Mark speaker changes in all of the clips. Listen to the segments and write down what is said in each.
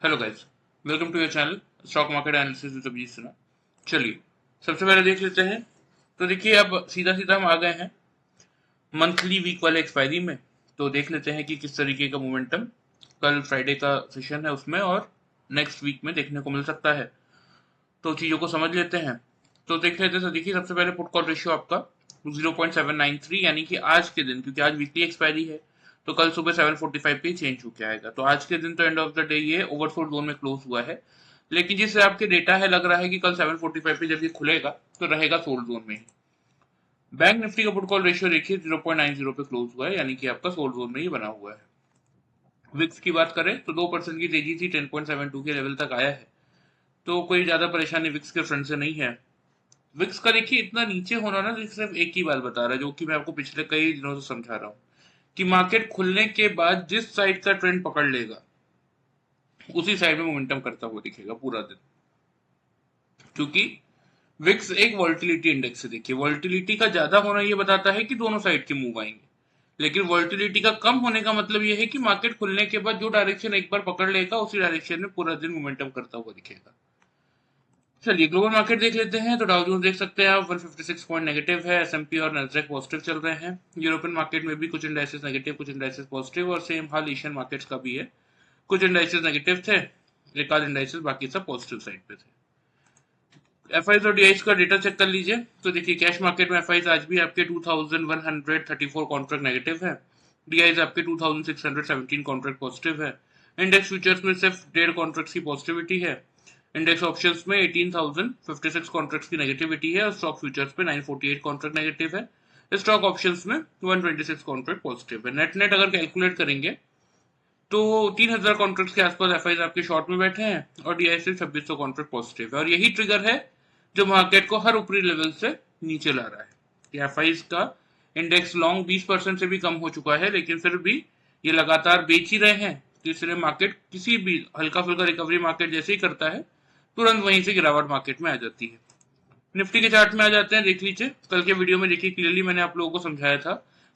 Speaker 1: Hello guys, welcome to your channel stock market analysis with Abhijit Sinha. चलिए सबसे पहले देख लेते हैं। तो देखिए अब सीधा सीधा हम आ गए हैं मंथली वीक वाले एक्सपायरी में। तो देख लेते हैं कि किस तरीके का मोमेंटम कल फ्राइडे का सेशन है उसमें और नेक्स्ट वीक में देखने को मिल सकता है। तो चीज़ों को समझ लेते हैं। तो देख लेते हैं। तो देखिए सबसे पहले पुट कॉल रेशियो आपका 0.793 यानी कि आज के दिन, क्योंकि आज वीकली एक्सपायरी है तो कल सुबह 7:45 पे चेंज होके आएगा। तो आज के दिन तो एंड ऑफ द डे ये ओवरसोल्ड जोन में क्लोज हुआ है, लेकिन जिससे आपके डेटा है लग रहा है कि कल 7:45 पे जब ये खुलेगा तो रहेगा सोल्ड जोन में ही। बैंक निफ्टी का पुट कॉल रेशियो देखिए 0.90 पे क्लोज हुआ है, यानी कि आपका सोल्ड जोन में ही बना हुआ है। विक्स की बात करें तो 2% की तेजी थी, 10.72 के लेवल तक आया है। तो कोई ज्यादा परेशानी विक्स के फ्रंट से नहीं है। विक्स का देखिए इतना नीचे होना ना सिर्फ एक ही बात बता रहा है, जो कि मैं आपको पिछले कई दिनों से समझा रहा हूँ कि मार्केट खुलने के बाद जिस साइड का ट्रेंड पकड़ लेगा उसी साइड में मोमेंटम करता हुआ दिखेगा पूरा दिन। क्योंकि विक्स एक वॉल्टिलिटी इंडेक्स है। देखिए वॉल्टिलिटी का ज्यादा होना ये बताता है कि दोनों साइड के मूव आएंगे, लेकिन वॉल्टिलिटी का कम होने का मतलब ये है कि मार्केट खुलने के बाद जो डायरेक्शन एक बार पकड़ लेगा उसी डायरेक्शन में पूरा दिन मोमेंटम करता हुआ दिखेगा। चलिए ग्लोबल मार्केट देख लेते हैं। तो डाउ जोन्स देख सकते हैं आप 156 पॉइंट नेगेटिव है, एसएमपी और नैस्डैक पॉजिटिव चल रहे हैं। यूरोपियन मार्केट में भी कुछ इंडाइसेस नेगेटिव, कुछ इंडाइसेस पॉजिटिव, और सेम हाल एशियन मार्केट्स का भी है। कुछ इंडाइसेस नेगेटिव थे, एक आध इंडाइसेस बाकी सब पॉजिटिव साइड पे थे। एफआईज और डीआईज का डेटा चेक कर लीजिए। तो देखिए कैश मार्केट में एफआईज आज भी आपके 2134 कॉन्ट्रैक्ट नेगेटिव है, डीआईज आपके 2617 कॉन्ट्रैक्ट पॉजिटिव है। इंडेक्स फ्यूचर्स में सिर्फ 1.5 कॉन्ट्रैक्ट्स की पॉजिटिविटी है। इंडेक्स ऑप्शंस में 18,056 कॉन्ट्रैक्ट्स की नेगेटिविटी है और स्टॉक फ्यूचर्स पे 948 कॉन्ट्रैक्ट नेगेटिव है। स्टॉक ऑप्शंस में 126 कॉन्ट्रैक्ट पॉजिटिव है। नेट नेट अगर कैलकुलेट करेंगे तो 3,000 कॉन्ट्रैक्ट्स के आसपास एफआईज आपके शॉर्ट में बैठे हैं और डीआई से 2600 कॉन्ट्रैक्ट पॉजिटिव है। और यही ट्रिगर है जो मार्केट को हर ऊपरी लेवल से नीचे ला रहा है कि एफआईज का इंडेक्स लॉन्ग 20% से भी कम हो चुका है, लेकिन फिर भी ये लगातार बेच ही रहे हैं। तो इसलिए मार्केट किसी भी हल्का फुल्का रिकवरी मार्केट जैसे ही करता है तुरंत वहीं से गिरावट मार्केट में आ जाती है। निफ्टी के चार्ट में आ जाते हैं। देख लीजिए कल के वीडियो में देखिए क्लियरली मैंने आप लोगों को समझाया था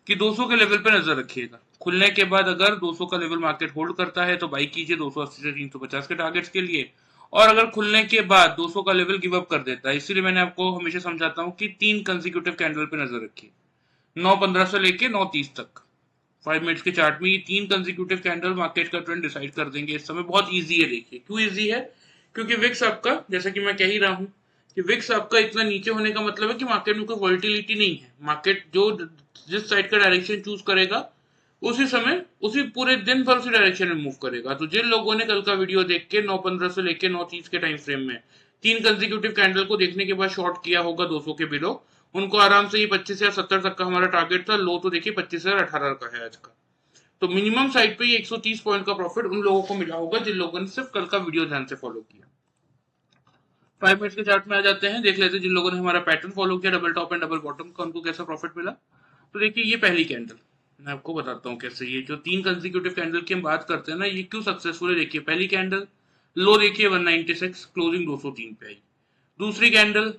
Speaker 1: कि 200 के लेवल पे नजर रखिएगा। खुलने के बाद अगर 200 का लेवल मार्केट होल्ड करता है तो बाई कीजिए 280 से 350 के टारगेट्स के लिए, और अगर खुलने के बाद 200 का लेवल गिव अप कर देता है, इसीलिए मैंने आपको हमेशा समझाता हूँ कि 3 कंसेक्यूटिव कैंडल पे नजर रखिए, 9:15 से लेके 9:30 तक। 5 मिनट्स के चार्ट में ये 3 कंसेक्यूटिव कैंडल मार्केट का ट्रेंड डिसाइड कर देंगे। इस समय बहुत ईजी है। देखिए क्यों ईजी है, क्योंकि विक्स आपका, जैसा कि मैं कह ही रहा हूँ कि विक्स आपका इतना नीचे होने का मतलब है कि मार्केट में कोई वॉलिटिलिटी नहीं है। मार्केट जो जिस साइड का डायरेक्शन चूज करेगा उसी समय उसी पूरे दिन भर उसी डायरेक्शन में मूव करेगा। तो जिन लोगों ने कल का वीडियो देख के 9:15 से लेके 9:30 के टाइम फ्रेम में 3 कंसेक्यूटिव कैंडल को देखने के बाद शॉर्ट किया होगा 200 के बिलो, उनको आराम से ये 25 या 70 तक का हमारा टारगेट था। लो तो देखिए 25,018 का है आज का। तो मिनिमम साइड पे ये 130 पॉइंट का प्रॉफिट उन लोगों को मिला होगा जिन लोगों ने सिर्फ कल का वीडियो ध्यान से फॉलो किया। 5 मिनट्स के चार्ट में आ जाते हैं। देख लेते हैं जिन लोगों ने हमारा पैटर्न फॉलो किया double top and double bottom का, उनको कैसा प्रॉफिट मिला। तो देखिए ये पहली कैंडल मैं आपको बताता हूँ कैसे, ये जो 3 कंसेक्यूटिव कैंडल की हम बात करते हैं ना, ये क्यों सक्सेसफुल है। देखिए पहली कैंडल लो देखिए 196, क्लोजिंग 203 पे आई। दूसरी कैंडल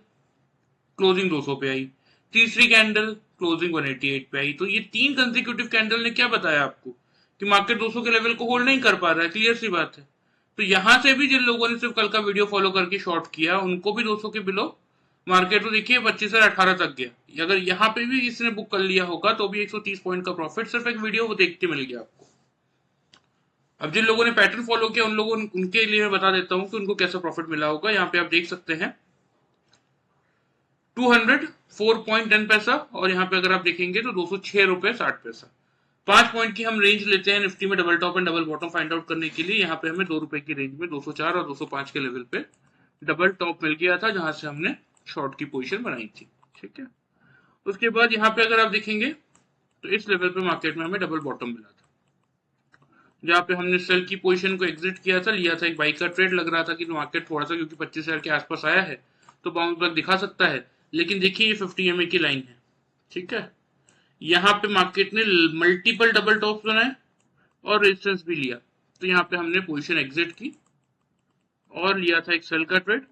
Speaker 1: क्लोजिंग 200 पे आई। तीसरी कैंडल क्लोजिंग 188 पे आई। तो ये 3 कंसेक्यूटिव कैंडल ने क्या बताया आपको कि मार्केट 200 के लेवल को होल्ड नहीं कर पा रहा है। क्लियर सी बात है। तो यहां से भी जिन लोगों ने सिर्फ कल का वीडियो फॉलो करके शॉर्ट किया उनको भी 200 के बिलो मार्केट तो देखिए 25 से 18 तक गया। अगर यहाँ पे भी इसने बुक कर लिया होगा तो भी 130 पॉइंट का प्रॉफिट सिर्फ एक वीडियो वो देख के मिल गया आपको। अब जिन लोगों ने पैटर्न फॉलो किया उन लोगों उनके लिए मैं बता देता हूँ कि उनको कैसा प्रॉफिट मिला होगा। यहाँ पे आप देख सकते हैं 204.10 पैसा, और यहाँ पे अगर आप देखेंगे तो 206 रुपए 60 पैसा। 5 पॉइंट की हम रेंज लेते हैं निफ्टी में double top and double bottom find out करने के लिए। यहाँ पे हमें 2 रुपए की रेंज में 204 और 205 के लेवल पे डबल टॉप मिल गया था, जहां से हमने शॉर्ट की पोजीशन बनाई थी। ठीक है। उसके बाद यहाँ पे अगर आप देखेंगे तो इस लेवल पे मार्केट में हमें डबल बॉटम मिला था, जहाँ पे हमने सेल की पोजीशन को एग्जिट किया था, लिया था एक बाई का ट्रेड। लग रहा था कि मार्केट थोड़ा सा क्योंकि 25,000 के आसपास आया है तो बाउंस बैक दिखा सकता है, लेकिन देखिए ये 50 EMA की लाइन है। ठीक है। यहाँ पे मार्केट ने मल्टीपल डबल टॉप्स बनाए और रेजिस्टेंस भी लिया, तो यहाँ पे हमने पोजीशन एग्जिट की और लिया था एक सेल का ट्रेड।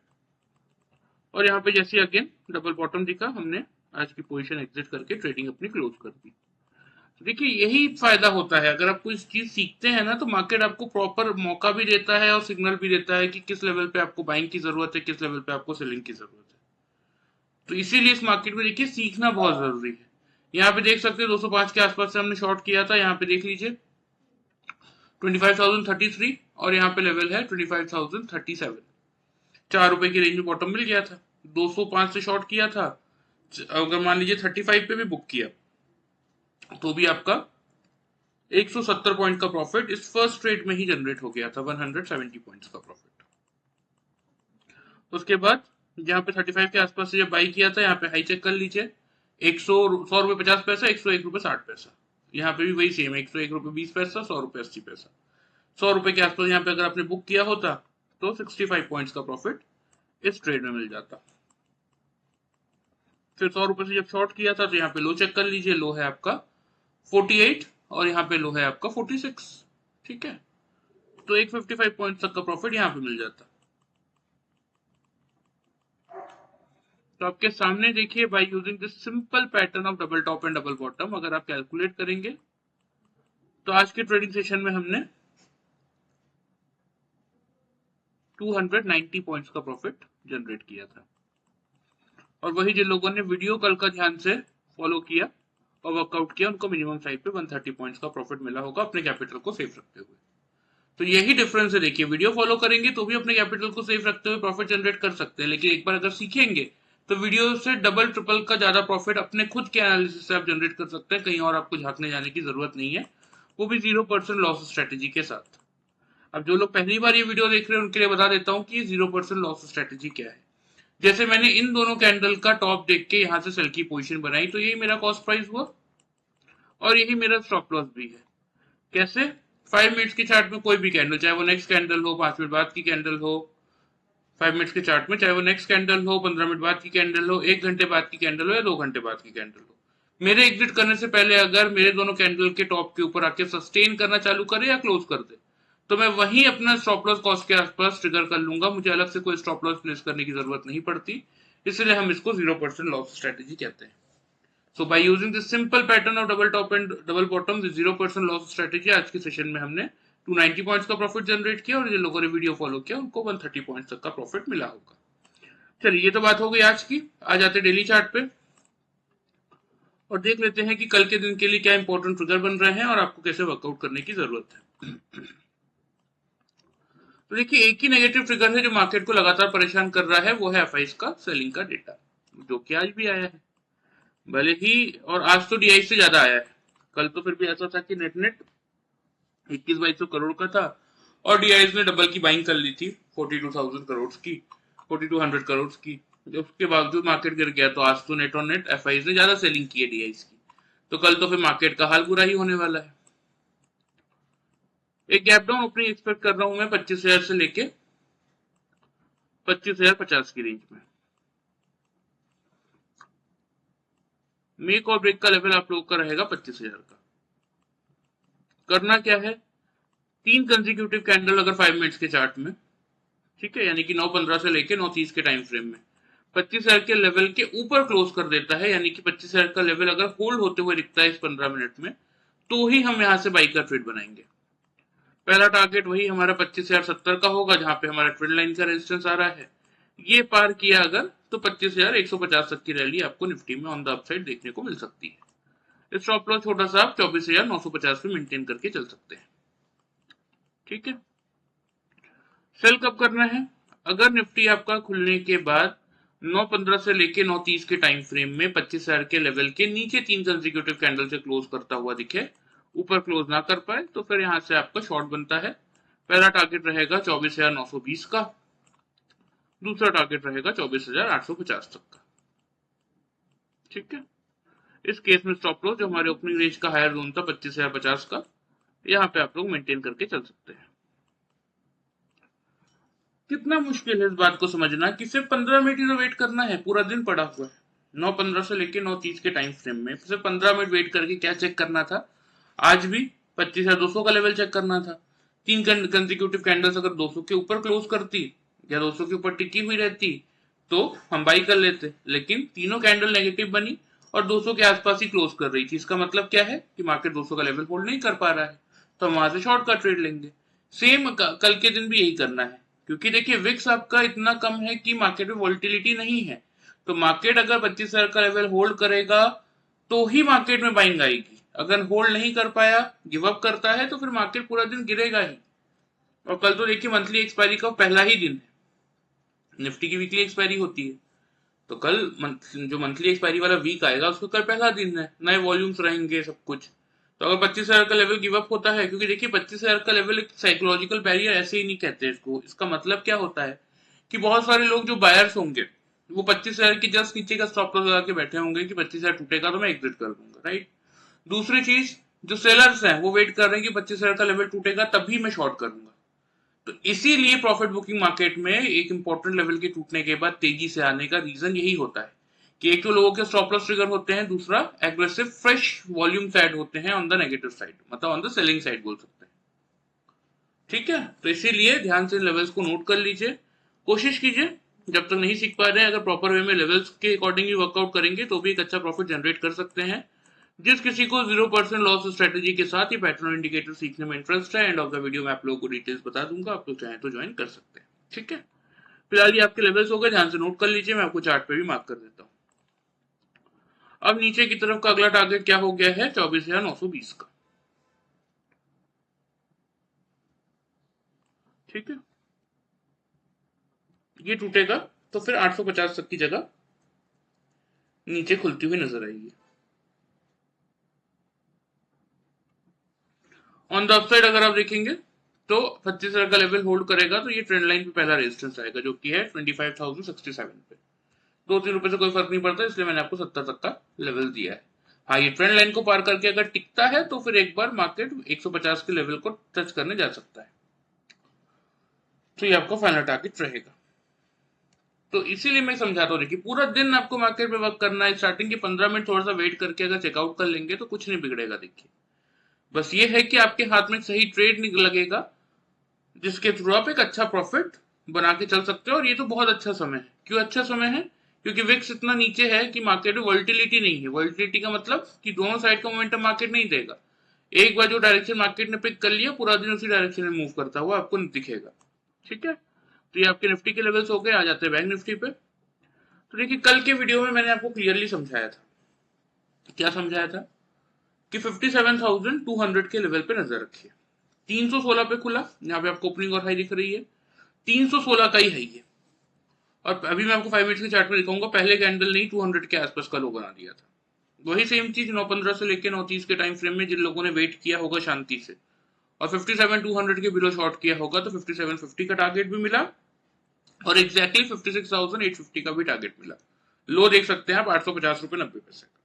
Speaker 1: और यहाँ पे जैसे अगेन डबल बॉटम दिखा, हमने आज की पोजीशन एग्जिट करके ट्रेडिंग अपनी क्लोज कर दी। देखिए यही फायदा होता है, अगर आप कोई चीज सीखते हैं ना तो मार्केट आपको प्रॉपर मौका भी देता है और सिग्नल भी देता है कि किस लेवल पे आपको बाइंग की जरूरत है, किस लेवल पे आपको सेलिंग की जरूरत है। तो इसीलिए इस मार्केट में देखिए सीखना बहुत जरूरी है। यहाँ पे देख सकते हैं 205 के आसपास से हमने शॉर्ट किया था, यहाँ पे देख लीजिए 25,033 और यहाँ पे लेवल है 25,037। 4 रुपए की रेंज में बॉटम मिल गया था। 205 से शॉर्ट किया था, अगर मान लीजिए 35 पे भी बुक किया तो भी आपका 170 पॉइंट का प्रॉफिट इस फर्स्ट ट्रेड में ही जनरेट हो गया था, 170 पॉइंट्स का प्रॉफिट। उसके बाद यहाँ पे 35 के आसपास से जब बाई किया था, यहाँ पे हाई चेक कर लीजिए 100 रुपए 50 पैसा, 101 रुपए 60 पैसा। यहाँ पे भी वही सेम 101 रुपए 20 पैसा, 100 रुपए 80 पैसा। 100 रुपए के आसपास यहाँ पे अगर आपने बुक किया होता तो 65 पॉइंट्स का प्रॉफिट इस ट्रेड में मिल जाता। फिर 100 रुपए से जब शॉर्ट किया था तो यहाँ पे लो चेक कर लीजिए, लो है आपका 48 और यहाँ पे लो है आपका 46। ठीक है, तो 155 पॉइंट तक का प्रॉफिट यहाँ पे मिल जाता। तो आपके सामने देखिए, by using this simple pattern of double top and double bottom, अगर आप कैलकुलेट करेंगे तो आज के ट्रेडिंग सेशन में हमने 290 पॉइंट्स का प्रॉफिट जनरेट किया था। और वही जिन लोगों ने वीडियो कल का ध्यान से फॉलो किया और वर्कआउट किया, उनको मिनिमम साइड पे 130 पॉइंट्स का प्रॉफिट मिला होगा अपने कैपिटल को सेफ रखते हुए। तो यही डिफरेंस है। देखिए, वीडियो फॉलो करेंगे तो भी अपने कैपिटल को सेफ रखते हुए प्रॉफिट जनरेट कर सकते हैं, लेकिन एक बार अगर सीखेंगे तो वीडियो से डबल ट्रिपल का ज्यादा प्रॉफिट अपने खुद के एनालिसिस से आप जनरेट कर सकते हैं। कहीं और आपको झांकने जाने की जरूरत नहीं है, वो भी 0% लॉस स्ट्रेटेजी के साथ। अब जो लोग पहली बार ये वीडियो देख रहे हैं उनके लिए बता देता हूँ कि 0% लॉस स्ट्रेटेजी क्या है। जैसे मैंने इन दोनों कैंडल का टॉप देख के यहाँ से सेल की पोजीशन बनाई, तो यही मेरा कॉस्ट प्राइस हुआ और यही मेरा स्टॉप लॉस भी है। कैसे? 5 मिनट्स के चार्ट में कोई भी कैंडल, चाहे वो नेक्स्ट कैंडल हो, 5 मिनट बाद की कैंडल हो, 5 मिनट्स के चार्ट में चाहे वो नेक्स्ट कैंडल हो, 15 मिनट बाद की कैंडल हो, 1 घंटे बाद की कैंडल हो या 2 घंटे बाद की कैंडल हो, मेरे एग्जिट करने से पहले अगर मेरे दोनों कैंडल के टॉप के ऊपर आके सस्टेन करना चालू करे या क्लोज कर दे, तो मैं वहीं अपना स्टॉप लॉस कॉस्ट के आसपास ट्रिगर कर लूंगा। मुझे अलग से कोई स्टॉप लॉस प्लेस करने की जरूरत नहीं पड़ती, इसलिए हम इसको 0% लॉस स्ट्रेटेजी कहते हैं। So by using this simple pattern of double top and double bottom, the 0% loss strategy, आज के सेशन में हमने 290 पॉइंट्स का प्रॉफिट जनरेट किया और जिन लोगों ने वीडियो फॉलो किया उनको 130 पॉइंट्स तक का प्रॉफिट मिला होगा। चलिए, ये तो बात हो गई आज की। आ जाते डेली चार्ट पे और देख लेते हैं कि कल के दिन के लिए क्या इंपॉर्टेंट ट्रिगर बन रहे हैं और आपको कैसे वर्कआउट करने की जरूरत है। तो देखिए, एक ही नेगेटिव ट्रिगर है जो मार्केट को लगातार परेशान कर रहा है, वो है एफआईज का सेलिंग का डेटा, जो कि आज भी आया है भले ही, और आज तो डीआई से ज्यादा आया है। कल तो फिर भी ऐसा था कि नेट नेट 21-2200 करोड़ का था और डीआईज ने डबल की बाइंग कर ली थी 42,000 करोड़ की, 4200 करोड़ की। उसके बावजूद मार्केट गिर गया, तो आज तो नेट ऑन नेट एफआईज ने ज्यादा सेलिंग की है डीआईज की। तो कल तो फिर मार्केट का हाल बुरा ही होने वाला है। एक गैप डाउन ओपनिंग एक्सपेक्ट कर रहा हूं मैं 25,000 से लेके 25,050 की रेंज में। मेक और ब्रेक का लेवल आप लोगों का रहेगा 25,000 का। करना क्या है, 3 कंसेक्यूटिव कैंडल अगर 5 मिनट्स के चार्ट में, ठीक है, यानी कि 9:15 से लेके 9:30 के टाइम फ्रेम में 25,000 के लेवल के ऊपर क्लोज कर देता है, यानी कि 25,000 का लेवल अगर होल्ड होते हुए दिखता है इस 15 मिनट में, तो ही हम यहां से बाई का ट्रेड बनाएंगे। पहला टारगेट वही हमारा 25,070 का होगा, जहां पे हमारा ट्रेंड लाइन का रेजिस्टेंस आ रहा है। ये पार किया अगर, तो 25,150 तक की रैली आपको निफ्टी में ऑन द अपसाइड देखने को मिल सकती है। स्टॉप लॉस छोटा सा आप 24,950 पे मेंटेन करके चल सकते हैं। ठीक है, सेल कब करना है, अगर निफ्टी आपका खुलने के बाद 9:15 से लेके 9:30 के टाइम फ्रेम में 25,000 के लेवल के नीचे 3 कंसेक्यूटिव कैंडल से क्लोज करता हुआ दिखे, ऊपर क्लोज ना कर पाए, तो फिर यहां से आपका शॉर्ट बनता है। पहला टारगेट रहेगा 24,920 का, दूसरा टारगेट रहेगा 24,850 तक का। ठीक है, इस केस में स्टॉप लॉस जो हमारे ओपनिंग रेंज का हायर जोन था 25,050 का, यहाँ पे आप लोग मेंटेन करके चल सकते हैं। कितना मुश्किल है इस बात को समझना कि सिर्फ 15 मिनट ही तो वेट करना है, पूरा दिन पड़ा हुआ है। 9:15 से लेके 9:30 के टाइम फ्रेम में सिर्फ 15 मिनट वेट करके क्या चेक करना था, आज भी 25,200 का लेवल चेक करना था। 3 कंसेक्यूटिव कैंडल्स अगर 200 के ऊपर क्लोज करती या 200 के ऊपर टिकी हुई रहती तो हम बाई कर लेते, लेकिन तीनों कैंडल नेगेटिव बनी और 200 के आसपास ही क्लोज कर रही थी। इसका मतलब क्या है कि मार्केट 200 का लेवल होल्ड नहीं कर पा रहा है, तो हम वहां से शॉर्ट का ट्रेड लेंगे। सेम कल के दिन भी यही करना है, क्योंकि देखिए विक्स आपका इतना कम है कि मार्केट में वॉलिटिलिटी नहीं है। तो मार्केट अगर 25,000 का लेवल होल्ड करेगा तो ही मार्केट में बाइंग आएगी। अगर होल्ड नहीं कर पाया, गिव अप करता है, तो फिर मार्केट पूरा दिन गिरेगा ही। और कल तो देखिए मंथली एक्सपायरी का पहला ही दिन है, निफ्टी की वीकली एक्सपायरी होती है, तो कल जो मंथली एक्सपायरी वाला वीक आएगा उसका कल पहला दिन है, नए वॉल्यूम्स रहेंगे सब कुछ। तो अगर 25,000 का लेवल गिव अप होता है, क्योंकि देखिए 25,000 का लेवल एक साइकोलॉजिकल बैरियर ऐसे ही नहीं कहते इसको, इसका मतलब क्या होता है कि बहुत सारे लोग जो बायर्स होंगे वो 25,000 के जस्ट नीचे का स्टॉप लॉस लगा के बैठे होंगे कि 25,000 टूटेगा तो मैं एग्जिट कर दूंगा, राइट। दूसरी चीज, जो सेलर्स हैं वो वेट कर रहे हैं कि 25,000 का लेवल टूटेगा तभी मैं शॉर्ट करूंगा। तो इसीलिए प्रॉफिट बुकिंग मार्केट में एक इंपॉर्टेंट लेवल के टूटने के बाद तेजी से आने का रीजन यही होता है कि एक तो लोगों के स्टॉप लॉस ट्रिगर होते हैं, दूसरा एग्रेसिव फ्रेश वॉल्यूम्स ऐड होते हैं ऑन द नेगेटिव साइड, मतलब ऑन द सेलिंग साइड बोल सकते हैं। ठीक है, तो इसीलिए ध्यान से लेवल्स को नोट कर लीजिए, कोशिश कीजिए। जब तक नहीं सीख पा रहे हैं, अगर प्रॉपर वे में लेवल्स के अकॉर्डिंग ही वर्कआउट करेंगे तो भी एक अच्छा प्रॉफिट जनरेट कर सकते हैं। जिस किसी को 0% लॉस स्ट्रेटेजी के साथ ही पैटर्न इंडिकेटर सीखने में इंटरेस्ट है, एंड ऑफ द वीडियो में आप लोगों को डिटेल्स बता दूंगा, आप लोग चाहें तो ज्वाइन कर सकते हैं। ठीक है, फिलहाल ये आपके लेवल्स हो गए, ध्यान से नोट कर लीजिए, मैं आपको चार्ट पे भी मार्क कर देता हूँ। अब नीचे की तरफ का अगला टारगेट क्या हो गया है, 24,920 का। ठीक है, ये टूटेगा तो फिर 850 तक की जगह नीचे खुलती हुई नजर आएगी। ऑन द अपसाइड अगर आप देखेंगे तो 25,000 का लेवल होल्ड करेगा तो ये ट्रेंड लाइन पे पहला रेजिस्टेंस आएगा, जो कि है 25,067 पे। 2-3 रुपए से कोई फर्क नहीं पड़ता, इसलिए मैंने आपको 70 तक का लेवल दिया है। हाँ, ये ट्रेंड लाइन को पार करके अगर टिकता है तो फिर एक बार मार्केट 150 के लेवल को टच करने जा सकता है, तो ये आपका फाइनल टारगेट रहेगा। तो इसीलिए मैं समझाता हूँ, देखिए पूरा दिन आपको मार्केट में वर्क करना है, स्टार्टिंग के 15 मिनट थोड़ा सा वेट करके अगर चेकआउट कर लेंगे तो कुछ नहीं बिगड़ेगा। देखिए बस ये है कि आपके हाथ में सही ट्रेड नहीं लगेगा जिसके थ्रू आप एक अच्छा प्रॉफिट बना के चल सकते हो। और ये तो बहुत अच्छा समय है। क्यों अच्छा समय है? क्योंकि विक्स इतना नीचे है कि मार्केट में वॉलिटिलिटी नहीं है। वॉलिटिलिटी का मतलब कि दोनों साइड का मोमेंटम मार्केट नहीं देगा। एक बार जो डायरेक्शन मार्केट ने पिक कर लिया, पूरा दिन उसी डायरेक्शन में मूव करता हुआ आपको दिखेगा। ठीक है, तो ये आपके निफ्टी के लेवल्स हो गए। आ जाते हैं बैंक निफ्टी पे। तो देखिए कल के वीडियो में मैंने आपको क्लियरली समझाया था। क्या समझाया था? कि 57,200 के लेवल पे नजर रखिए। 316 पे खुला, यहाँ पे आपको ओपनिंग और हाई दिख रही है, 316 का ही है ये। और अभी मैं आपको 5 मिनट्स के चार्ट में दिखाऊंगा, पहले कैंडल नहीं 200 के आसपास का लो बना दिया था। वही सेम चीज 9:15 से लेकर 9:30 के टाइम फ्रेम में जिन लोगों ने वेट किया होगा शांति से और 57,200 के बिलो शॉर्ट किया होगा, तो 5750 का टारगेट भी मिला और एग्जैक्टली 56,850 का भी टारगेट मिला। लो देख सकते हैं आप, 850 रुपए 90 पैसे का।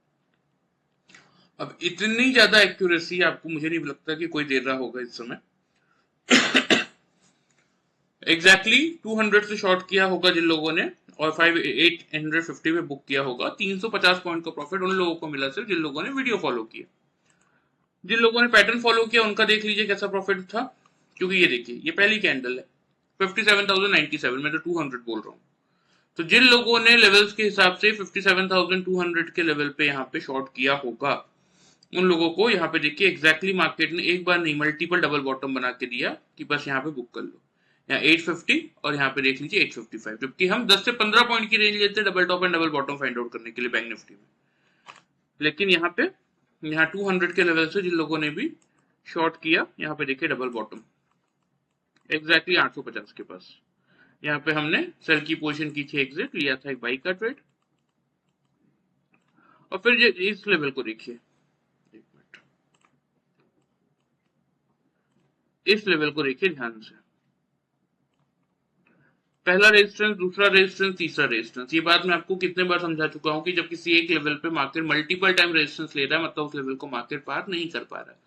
Speaker 1: अब इतनी ज्यादा एक्यूरेसी आपको मुझे नहीं लगता कि कोई दे रहा होगा इस समय। एग्जैक्टली 200 से शॉर्ट किया होगा जिन लोगों ने और 850 पे बुक किया होगा, 350 पॉइंट का प्रॉफिट उन लोगों को मिला सिर्फ जिन लोगों ने वीडियो फॉलो किया। जिन लोगों ने पैटर्न फॉलो किया उनका देख लीजिए कैसा प्रॉफिट था, क्योंकि ये देखिए ये पहली कैंडल है 57,097 में, तो 200 बोल रहा हूँ। तो जिन लोगों ने लेवल्स के हिसाब से 57,200 के लेवल पे यहाँ पे शॉर्ट किया होगा, उन लोगों को यहाँ पे देखिए एग्जैक्टली मार्केट ने एक बार नहीं मल्टीपल डबल बॉटम बना के दिया कि बस यहाँ पे बुक कर लो। यहाँ 850 और यहाँ पे देख लीजिए 855, जबकि हम 10 से 15 पॉइंट की रेंज लेते हैं double top and double bottom find out करने के लिए बैंक निफ्टी में। लेकिन यहाँ पे 200 के लेवल से जिन लोगों ने भी शॉर्ट किया, यहाँ पे देखिए डबल बॉटम एग्जैक्टली 850 के पास। यहाँ पे हमने सेल की पोजीशन की थी, एग्जिट लिया था एक बाई का ट्रेड। और फिर इस लेवल को देखिए, इस लेवल को देखिए ध्यान से, पहला रेजिस्टेंस, दूसरा रेजिस्टेंस, तीसरा रेजिस्टेंस। ये बात मैं आपको कितने बार समझा चुका हूं कि जब किसी एक लेवल पे मार्केट मल्टीपल टाइम रेजिस्टेंस ले रहा है, मतलब उस लेवल को मार्केट पार नहीं कर पा रहा है।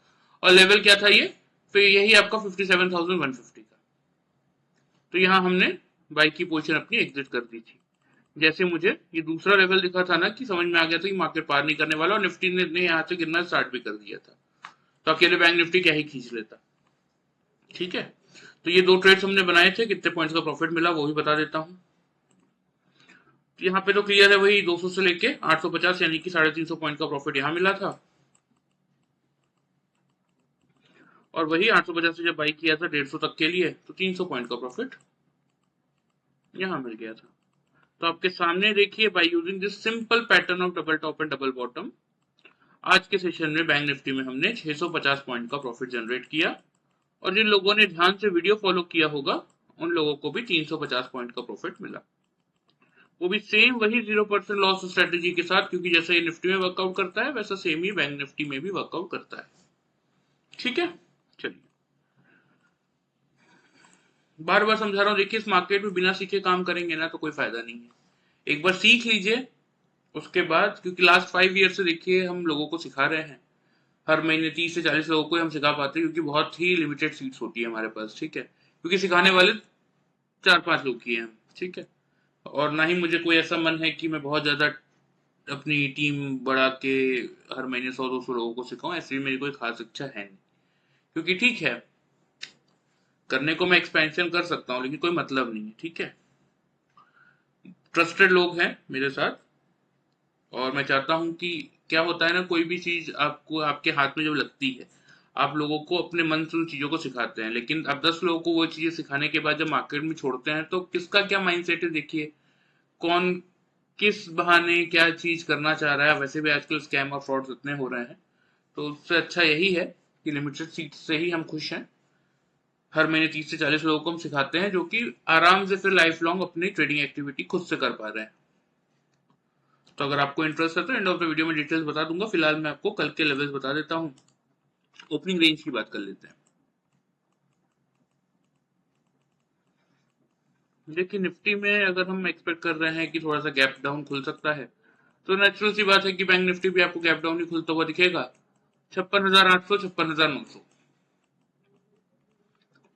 Speaker 1: और लेवल क्या था ये? फिर यही आपका 57,150 का। तो यहाँ हमने बाई की पोजीशन अपनी एग्जिट कर दी थी। जैसे मुझे ये दूसरा लेवल दिखा था ना कि समझ में आ गया था कि मार्केट पार नहीं करने वाला, और निफ्टी ने यहाँ से गिरना स्टार्ट भी कर दिया था, तो अकेले बैंक निफ्टी क्या ही खींच लेता। ठीक है, तो ये दो ट्रेड्स हमने बनाए थे। कितने पॉइंट्स का प्रॉफिट मिला वो भी बता देता हूं। यहाँ पे तो क्लियर है, वही 200 से लेके 850 यानी कि 350 पॉइंट का प्रॉफिट यहाँ मिला था, और वही 850 से जब बाई किया था 150 तक के लिए तो 300 पॉइंट का प्रॉफिट यहाँ मिल गया था। तो आपके सामने देखिए, by using this simple pattern of double top and double bottom, आज के सेशन में बैंक निफ्टी में हमने 650 पॉइंट का प्रॉफिट जनरेट किया, और जिन लोगों ने ध्यान से वीडियो फॉलो किया होगा उन लोगों को भी 350 पॉइंट का प्रॉफिट मिला, वो भी सेम वही 0% लॉस स्ट्रेटेजी के साथ, क्योंकि जैसे ये निफ्टी में वर्कआउट करता है वैसा सेम ही बैंक निफ्टी में भी वर्कआउट करता है। ठीक है, चलिए बार बार समझा रहा हूँ, देखिए इस मार्केट में बिना सीखे काम करेंगे ना तो कोई फायदा नहीं है, एक बार सीख लीजिए उसके बाद, क्योंकि लास्ट 5 ईयर से देखिए हम लोगों को सिखा रहे हैं, हर महीने 30 से 40 लोगों को हम सिखा पाते हैं, क्योंकि बहुत ही लिमिटेड सीट्स होती है हमारे पास। ठीक है, क्योंकि सिखाने वाले 4-5 लोग ही हैं। ठीक है, और ना ही मुझे कोई ऐसा मन है कि मैं बहुत ज्यादा अपनी टीम बढ़ा के हर महीने 100-200 लोगों को सिखाऊं, ऐसी मेरी कोई खास इच्छा है नहीं, क्योंकि ठीक है करने को मैं एक्सपेंशन कर सकता हूँ लेकिन कोई मतलब नहीं है। ठीक है, ट्रस्टेड लोग हैं मेरे साथ, और मैं चाहता हूँ कि क्या होता है ना, कोई भी चीज आपको आपके हाथ में जब लगती है, आप लोगों को अपने मन से उन चीजों को सिखाते हैं, लेकिन आप 10 लोगों को वो चीजें सिखाने के बाद जब मार्केट में छोड़ते हैं तो किसका क्या माइंडसेट है, देखिए कौन किस बहाने क्या चीज करना चाह रहा है। वैसे भी आजकल स्कैम और फ्रॉड इतने हो रहे हैं, तो उससे अच्छा यही है कि लिमिटेड सीट से ही हम खुश हैं, हर महीने 30 से 40 लोगों को हम सिखाते हैं जो कि आराम से फिर लाइफ लॉन्ग अपनी ट्रेडिंग एक्टिविटी खुद से कर पा रहे हैं। तो अगर आपको इंटरेस्ट है तो एंड ऑफ द वीडियो में डिटेल्स बता दूंगा, फिलहाल मैं आपको कल के लेवल्स बता देता हूँ। ओपनिंग रेंज की बात कर लेते हैं। देखिए निफ्टी में अगर हम एक्सपेक्ट कर रहे हैं कि थोड़ा सा गैप डाउन खुल सकता है, तो नेचुरल सी बात है कि बैंक निफ्टी भी आपको गैप डाउन ही खुलता हुआ दिखेगा। 56,800, 56,900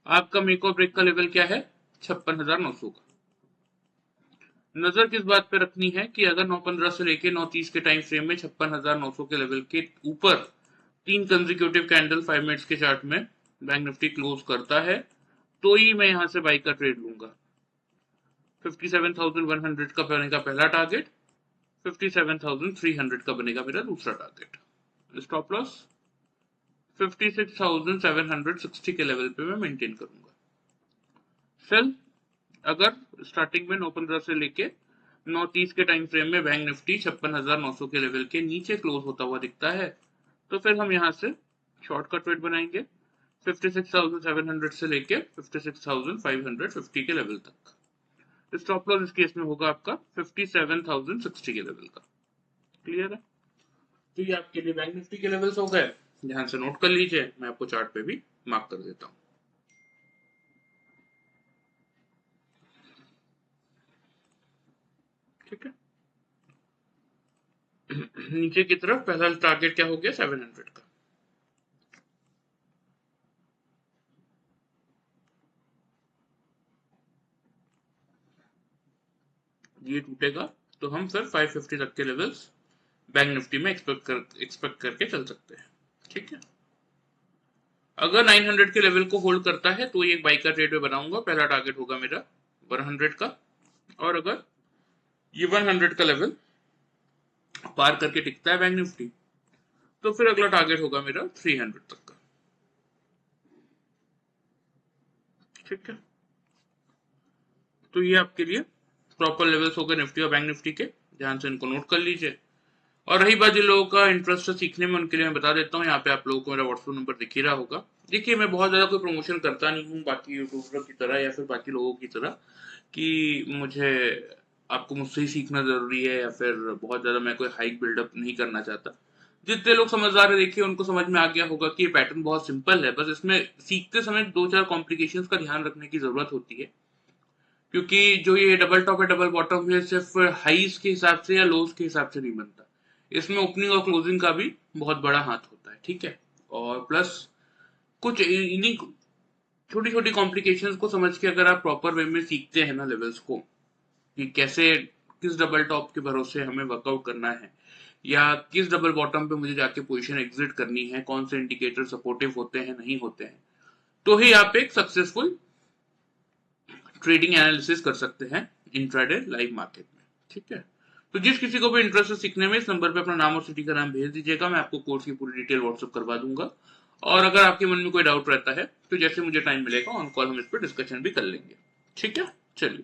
Speaker 1: आपका मेक और ब्रेक का लेवल क्या है, 56,900 का। नजर किस बात पे रखनी है कि अगर 9:15 से लेके 9:30 के टाइम फ्रेम में 56,900 के लेवल के ऊपर 3 कंसेक्यूटिव कैंडल 5 मिनट्स के चार्ट में बैंक निफ्टी क्लोज करता है, तो ही मैं यहां से बाई का ट्रेड लूंगा। 57,100 का बनेगा पहला टारगेट, 57,300 का बनेगा मेरा दूसरा टारगेट। स्टॉप लॉस 56,760 के लेवल पे मैं मेंटेन करूंगा। सेल अगर स्टार्टिंग में 9:15 से लेके 9:30 के टाइम फ्रेम में बैंक निफ्टी 56,900 के लेवल के नीचे क्लोज होता हुआ दिखता है, तो फिर हम यहां से शॉर्ट का ट्रेड बनाएंगे 56,700 से लेके 56,550 के लेवल तक। स्टॉप लॉस इस केस में होगा आपका 57,060 के लेवल का। क्लियर है, तो ये आपके लिए बैंक निफ्टी के लेवल्स हो गए, ध्यान से नोट कर लीजिए, मैं आपको चार्ट पे भी मार्क कर देता हूँ। ठीक है, नीचे की तरफ पहला टारगेट क्या हो गया, 700 का। ये टूटेगा तो हम फिर 550 तक के लेवल्स बैंक निफ्टी में एक्सपेक्ट करके चल सकते हैं। ठीक है, अगर 900 के लेवल को होल्ड करता है तो ये एक बाई का ट्रेड में बनाऊंगा, पहला टारगेट होगा मेरा 100 का, और अगर ये 100 का लेवल पार करके टिकता है बैंक निफ्टी, तो फिर अगला टारगेट होगा मेरा 300 तक का। ठीक है, तो ये आपके लिए प्रॉपर लेवल्स हो गए निफ्टी और बैंक निफ्टी के, ध्यान से इनको नोट कर लीजिए। और रही बात जिन लोगों का इंटरेस्ट है सीखने में, उनके लिए मैं बता देता हूँ, यहाँ पे आप लोगों को मेरा व्हाट्सएप नंबर दिख ही रहा होगा। देखिए मैं बहुत ज्यादा कोई प्रमोशन करता नहीं हूँ बाकी यूट्यूबरों की तरह या फिर बाकी लोगों की तरह कि मुझे आपको मुझसे ही सीखना जरूरी है, या फिर बहुत ज्यादा मैं कोई हाइक बिल्डअप नहीं करना चाहता। जितने लोग समझदार है देखिए उनको समझ में आ गया होगा कि ये पैटर्न बहुत सिंपल है, बस इसमें सीखते समय 2-4 कॉम्प्लिकेशंस का ध्यान रखने की जरूरत होती है, क्योंकि जो ये डबल टॉप है डबल बॉटम है सिर्फ हाईज के हिसाब से या लोज के हिसाब से नहीं बनता, इसमें ओपनिंग और क्लोजिंग का भी बहुत बड़ा हाथ होता है। ठीक है, और प्लस कुछ इन्हीं छोटी छोटी कॉम्प्लिकेशंस को समझ के अगर आप प्रॉपर वे में सीखते हैं ना लेवल्स को, कि कैसे किस डबल टॉप के भरोसे हमें वर्कआउट करना है, या किस डबल बॉटम पे मुझे जाके पोजीशन एग्जिट करनी है, कौन से इंडिकेटर सपोर्टिव होते हैं नहीं होते हैं, तो ही आप एक सक्सेसफुल ट्रेडिंग एनालिसिस कर सकते हैं इंट्राडे लाइव मार्केट में। ठीक है, तो जिस किसी को भी इंटरेस्ट है सीखने में, इस नंबर पे अपना नाम और सिटी का नाम भेज दीजिएगा, मैं आपको कोर्स की पूरी डिटेल व्हाट्सअप करवा दूंगा। और अगर आपके मन में कोई डाउट रहता है तो जैसे मुझे टाइम मिलेगा ऑन कॉल हम इस पर डिस्कशन भी कर लेंगे। ठीक है, चलिए,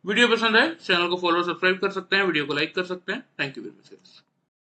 Speaker 1: वीडियो पसंद आए चैनल को फॉलो सब्सक्राइब कर सकते हैं, वीडियो को लाइक कर सकते हैं। Thank you very much.